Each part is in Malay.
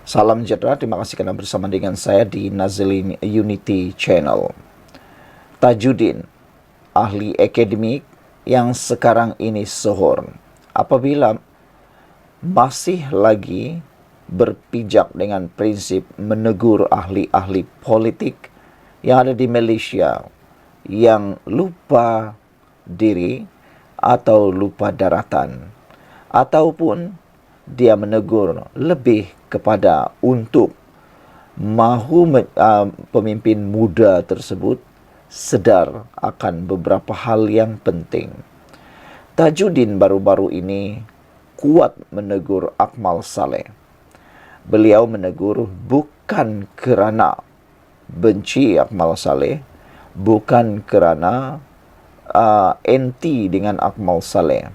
Salam sejahtera, terima kasih karena bersama dengan saya di Nazilin Unity Channel. Tajudin, ahli akademik yang sekarang ini sohor, apabila masih lagi berpijak dengan prinsip menegur ahli-ahli politik yang ada di Malaysia yang lupa diri atau lupa daratan, ataupun dia menegur lebih kepada untuk pemimpin muda tersebut sedar akan beberapa hal yang penting. Tajudin baru-baru ini kuat menegur Akmal Saleh. Beliau menegur bukan kerana benci Akmal Saleh, bukan kerana anti dengan Akmal Saleh,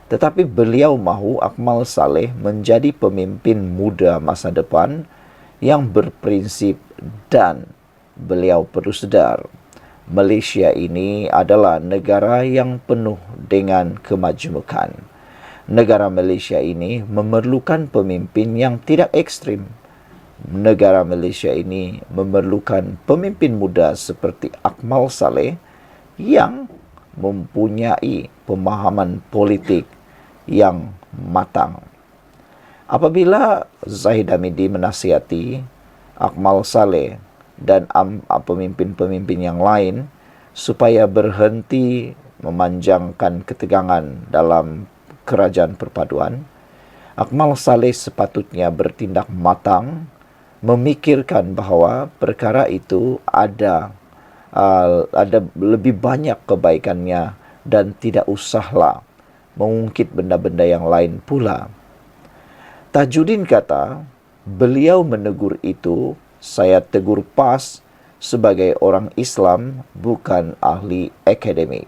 tetapi beliau mahu Akmal Saleh menjadi pemimpin muda masa depan yang berprinsip, dan beliau perlu sedar Malaysia ini adalah negara yang penuh dengan kemajemukan. Negara Malaysia ini memerlukan pemimpin yang tidak ekstrim. Negara Malaysia ini memerlukan pemimpin muda seperti Akmal Saleh yang mempunyai pemahaman politik yang matang. Apabila Zahid Hamidi menasihati Akmal Saleh dan pemimpin-pemimpin yang lain supaya berhenti memanjangkan ketegangan dalam kerajaan perpaduan, Akmal Saleh sepatutnya bertindak matang, memikirkan bahawa perkara itu ada lebih banyak kebaikannya dan tidak usahlah mengungkit benda-benda yang lain pula. Tajudin kata, beliau menegur itu, saya tegur pas sebagai orang Islam, bukan ahli akademik.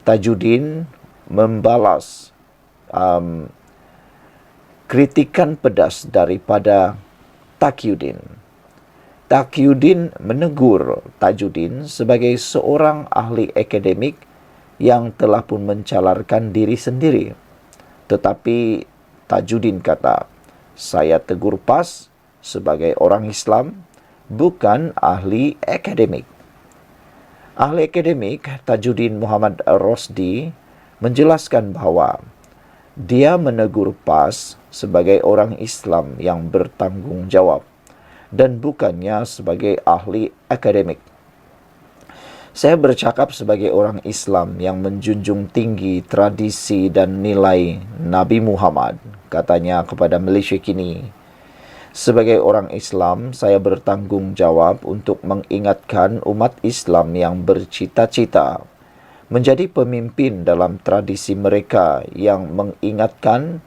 Tajudin membalas kritikan pedas daripada Taqiyuddin. Taqiyuddin menegur Tajudin sebagai seorang ahli akademik yang telah pun mencalarkan diri sendiri. Tetapi Tajudin kata, saya tegur pas sebagai orang Islam, bukan ahli akademik. Ahli akademik Tajudin Muhammad Rosdi menjelaskan bahawa dia menegur pas sebagai orang Islam yang bertanggungjawab dan bukannya sebagai ahli akademik. Saya bercakap sebagai orang Islam yang menjunjung tinggi tradisi dan nilai Nabi Muhammad, katanya kepada Malaysia Kini. Sebagai orang Islam, saya bertanggungjawab untuk mengingatkan umat Islam yang bercita-cita menjadi pemimpin dalam tradisi mereka yang mengingatkan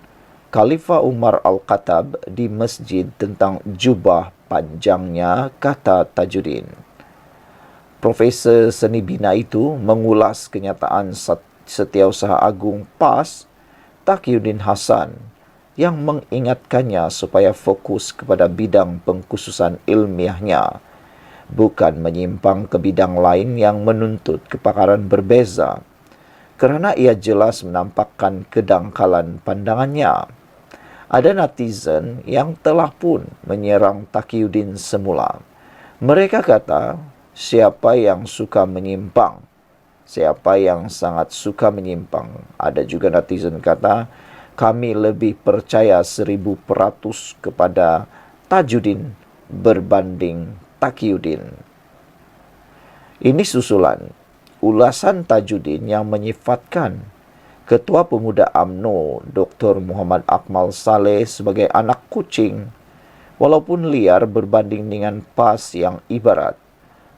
Khalifah Umar Al-Khattab di masjid tentang jubah panjangnya, kata Tajudin. Profesor seni bina itu mengulas kenyataan Setiausaha Agung PAS Taqiyuddin Hasan yang mengingatkannya supaya fokus kepada bidang pengkhususan ilmiahnya, bukan menyimpang ke bidang lain yang menuntut kepakaran berbeza, kerana ia jelas menampakkan kedangkalan pandangannya. Ada netizen yang telah pun menyerang Taqiyuddin semula. Mereka kata, siapa yang suka menyimpang? Siapa yang sangat suka menyimpang? Ada juga netizen kata, kami lebih percaya 1000% kepada Tajudin berbanding Taqiyuddin. Ini susulan ulasan Tajudin yang menyifatkan Ketua Pemuda UMNO Dr. Muhammad Akmal Saleh sebagai anak kucing, walaupun liar berbanding dengan PAS yang ibarat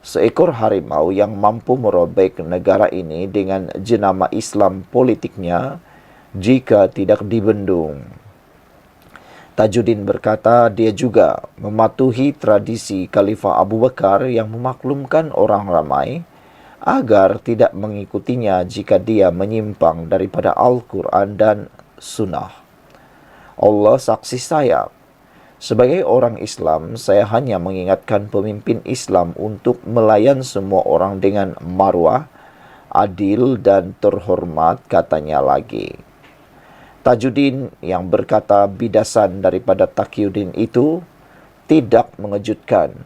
seekor harimau yang mampu merobek negara ini dengan jenama Islam politiknya jika tidak dibendung. Tajudin berkata dia juga mematuhi tradisi Khalifah Abu Bakar yang memaklumkan orang ramai agar tidak mengikutinya jika dia menyimpang daripada Al-Quran dan Sunnah. Allah saksi saya, sebagai orang Islam, saya hanya mengingatkan pemimpin Islam untuk melayan semua orang dengan marwah, adil dan terhormat, katanya lagi. Tajuddin yang berkata bidasan daripada Taqiyuddin itu tidak mengejutkan,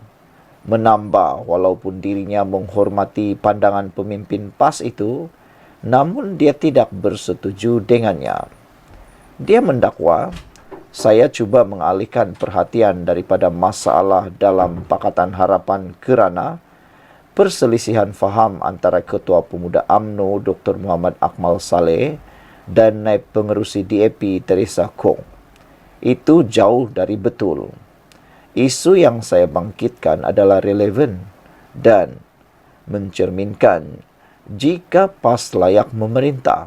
menambah walaupun dirinya menghormati pandangan pemimpin PAS itu, namun dia tidak bersetuju dengannya. Dia mendakwa, saya cuba mengalihkan perhatian daripada masalah dalam Pakatan Harapan kerana perselisihan faham antara Ketua Pemuda UMNO Dr. Muhammad Akmal Saleh dan Naib Pengerusi DAP Teresa Kong. Itu jauh dari betul. Isu yang saya bangkitkan adalah relevan dan mencerminkan jika PAS layak memerintah.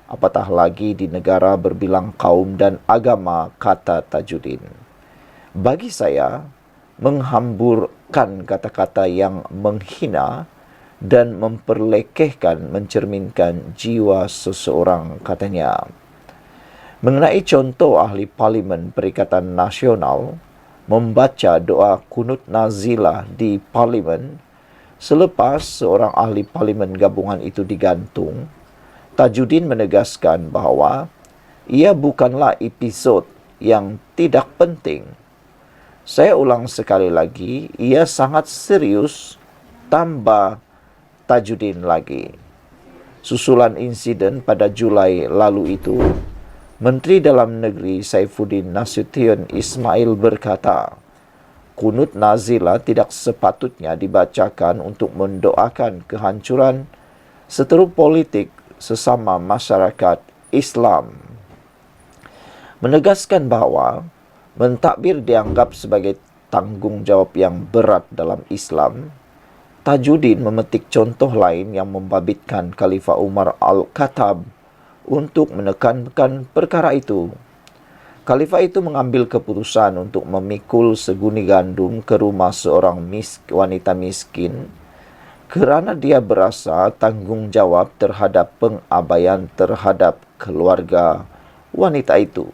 Apatah lagi di negara berbilang kaum dan agama, kata Tajuddin. Bagi saya, menghamburkan kata-kata yang menghina dan memperlekehkan mencerminkan jiwa seseorang, katanya. Mengenai contoh ahli Parlimen Perikatan Nasional membaca doa kunut nazilah di Parlimen selepas seorang ahli Parlimen gabungan itu digantung, Tajuddin menegaskan bahawa ia bukanlah episod yang tidak penting. Saya ulang sekali lagi, ia sangat serius, tambah Tajuddin lagi. Susulan insiden pada Julai lalu itu, Menteri Dalam Negeri Saifuddin Nasution Ismail berkata, kunut nazilah tidak sepatutnya dibacakan untuk mendoakan kehancuran seteru politik sesama masyarakat Islam. Menegaskan bahawa mentadbir dianggap sebagai tanggungjawab yang berat dalam Islam, Tajuddin memetik contoh lain yang membabitkan Khalifah Umar Al-Khattab untuk menekankan perkara itu. Khalifah itu mengambil keputusan untuk memikul seguni gandum ke rumah seorang wanita miskin kerana dia berasa tanggungjawab terhadap pengabaian terhadap keluarga wanita itu.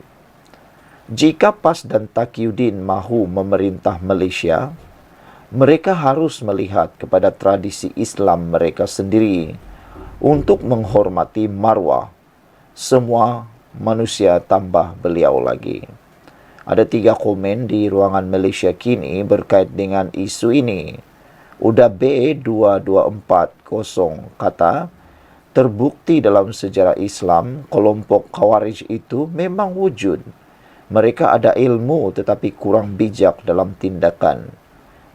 Jika PAS dan Taqiyuddin mahu memerintah Malaysia, mereka harus melihat kepada tradisi Islam mereka sendiri untuk menghormati maruah semua manusia, tambah beliau lagi. Ada 3 komen di ruangan Malaysia kini berkait dengan isu ini. Uda B2240 kata, terbukti dalam sejarah Islam, kelompok Khawarij itu memang wujud. Mereka ada ilmu tetapi kurang bijak dalam tindakan.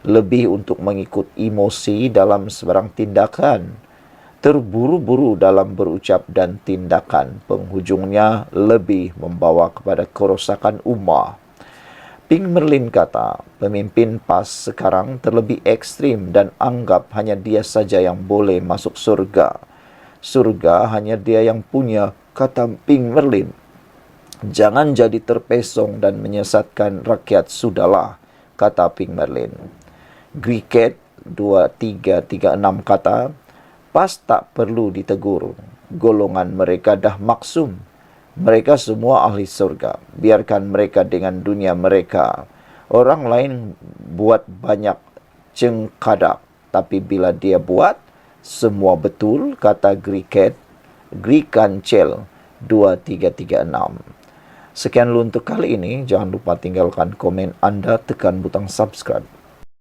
Lebih untuk mengikut emosi dalam sebarang tindakan. Terburu-buru dalam berucap dan tindakan, penghujungnya lebih membawa kepada kerosakan ummah. Ping Merlin kata, pemimpin PAS sekarang terlebih ekstrim dan anggap hanya dia saja yang boleh masuk surga. Surga hanya dia yang punya, kata Ping Merlin. Jangan jadi terpesong dan menyesatkan rakyat, sudahlah, kata Ping Merlin. Griket 2336 kata, PAS tak perlu ditegur. Golongan mereka dah maksum. Mereka semua ahli surga. Biarkan mereka dengan dunia mereka. Orang lain buat banyak cengkadak. Tapi bila dia buat, semua betul, kata Grikancel 2336. Sekian dulu untuk kali ini. Jangan lupa tinggalkan komen anda, tekan butang subscribe.